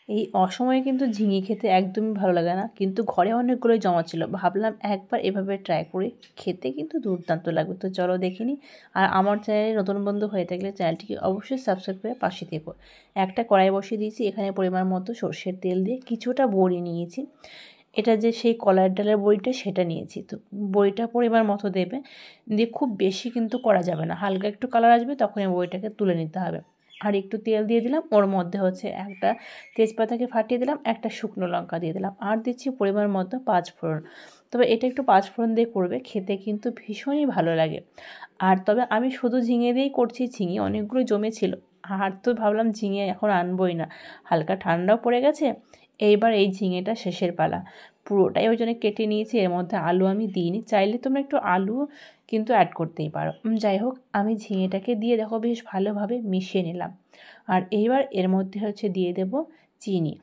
এই অসময়ে কিন্তু ঝিঙে খেতে একদমই ভালো লাগে না, কিন্তু ঘরে অনেকগুলোই জমা ছিল, ভাবলাম একবার এভাবে ট্রাই করি, খেতে কিন্তু দুর্দান্ত লাগবে। তো চলো দেখিনি। আর আমার চ্যানেলে নতুন বন্ধু হয়ে থাকলে চ্যানেলটিকে অবশ্যই সাবস্ক্রাইব করে পাশে থেকো। একটা কড়াই বসিয়ে দিয়েছি, এখানে পরিমাণ মতো সর্ষের তেল দিয়ে কিছুটা বড়ি নিয়েছি। এটা যে সেই কলার ডালের বড়িটা সেটা নিয়েছি। তো বড়িটা পরিমাণ মতো দেবে, দিয়ে খুব বেশি কিন্তু করা যাবে না, হালকা একটু কালার আসবে তখনই বড়িটাকে তুলে নিতে হবে। আর একটু তেল দিয়ে দিলাম, ওর মধ্যে হচ্ছে একটা তেজপাতাকে ফাটিয়ে দিলাম, একটা শুকনো লঙ্কা দিয়ে দিলাম, আর দিচ্ছি পরিমাণ মতো 5 ফোড়ন। তবে এটা একটু 5 ফোড়ন দিয়ে করবে, খেতে কিন্তু ভীষণই ভালো লাগে। আর তবে আমি শুধু ঝিঙে দিয়েই করছি, ঝিঙে অনেকগুলো জমেছিল, আর তো ভাবলাম ঝিঙে এখন আনবই না, হালকা ঠান্ডাও পড়ে গেছে। এইবার এই ঝিঙেটা শেষের পালা, পুরোটাই ওই জন্য কেটে নিয়েছি। এর মধ্যে আলু আমি দিইনি, চাইলে তোমরা একটু আলু কিন্তু অ্যাড করতেই পারো। যাই হোক, আমি ঝিঙেটাকে দিয়ে দেখো বেশ ভালোভাবে মিশিয়ে নিলাম। আর এইবার এর মধ্যে হচ্ছে দিয়ে দেব চিনি।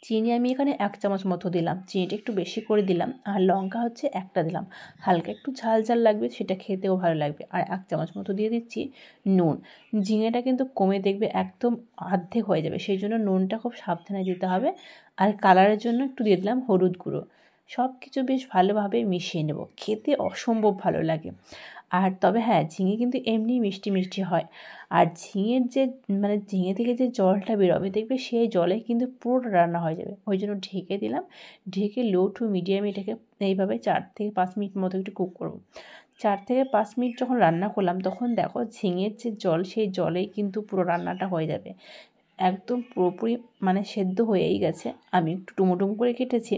চিনি আমি এখানে 1 চামচ মতো দিলাম, চিনিটা একটু বেশি করে দিলাম। আর লঙ্কা হচ্ছে একটা দিলাম, হালকা একটু ঝাল ঝাল লাগবে, সেটা খেতেও ভালো লাগবে। আর 1 চামচ মতো দিয়ে দিচ্ছি নুন। ঝিঙেটা কিন্তু কমে দেখবে একদম অর্ধেক হয়ে যাবে, সেই জন্য নুনটা খুব সাবধানে দিতে হবে। আর কালারের জন্য একটু দিয়ে দিলাম হলুদ গুঁড়ো। সব কিছু বেশ ভালোভাবে মিশিয়ে নেব, খেতে অসম্ভব ভালো লাগে। আর তবে হ্যাঁ, ঝিঙে কিন্তু এমনি মিষ্টি মিষ্টি হয়। আর ঝিঙের যে মানে ঝিঙে থেকে যে জলটা বেরোবে দেখবে সেই জলে কিন্তু পুরোটা রান্না হয়ে যাবে। ওই জন্য ঢেকে দিলাম, ঢেকে লো টু মিডিয়ামে এটাকে এইভাবে 4 থেকে 5 মিনিট মতো একটু কুক করব। 4 থেকে 5 মিনিট যখন রান্না করলাম তখন দেখো ঝিঙের যে জল সেই জলেই কিন্তু পুরো রান্নাটা হয়ে যাবে, একদম পুরোপুরি মানে সেদ্ধ হয়েই গেছে। আমি একটু ডুমো করে কেটেছি।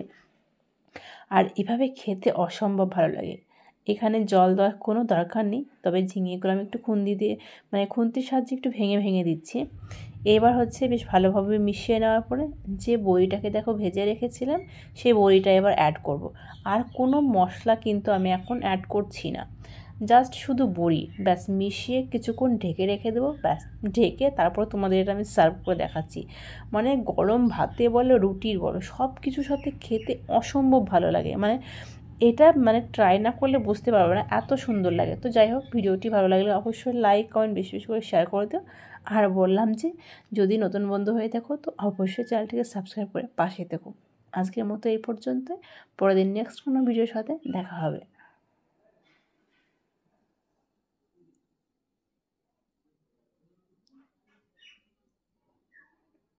আর এভাবে খেতে অসম্ভব ভালো লাগে। এখানে জল দেওয়ার কোনো দরকার নেই, তবে ঝিঙেগুলো আমি একটু খুন্তি দিয়ে মানে খুন্তির সাহায্যে একটু ভেঙে ভেঙে দিচ্ছি। এবার হচ্ছে বেশ ভালোভাবে মিশিয়ে নেওয়ার পরে যে বড়িটাকে দেখো ভেজে রেখেছিলাম সেই বড়িটা এবার অ্যাড করব। আর কোনো মশলা কিন্তু আমি এখন অ্যাড করছি না, জাস্ট শুধু বড়ি, ব্যাস মিশিয়ে কিছুক্ষণ ঢেকে রেখে দেবো। ব্যাস ঢেকে তারপর তোমাদের এটা আমি সার্ভ করে দেখাচ্ছি। মানে গরম ভাতে বলো রুটির বলো সব কিছুর সাথে খেতে অসম্ভব ভালো লাগে। মানে এটা মানে ট্রাই না করলে বুঝতে পারবে না, এত সুন্দর লাগে। তো যাই হোক, ভিডিওটি ভালো লাগলে অবশ্যই লাইক কমেন্ট বেশি বেশি করে শেয়ার করে দিও। আর বললাম যে যদি নতুন বন্ধু হয়ে থাকো তো অবশ্যই চ্যানেলটিকে সাবস্ক্রাইব করে পাশে থেকো। আজকের মতো এই পর্যন্ত, পরের দিন নেক্সট কোনো ভিডিওর সাথে দেখা হবে।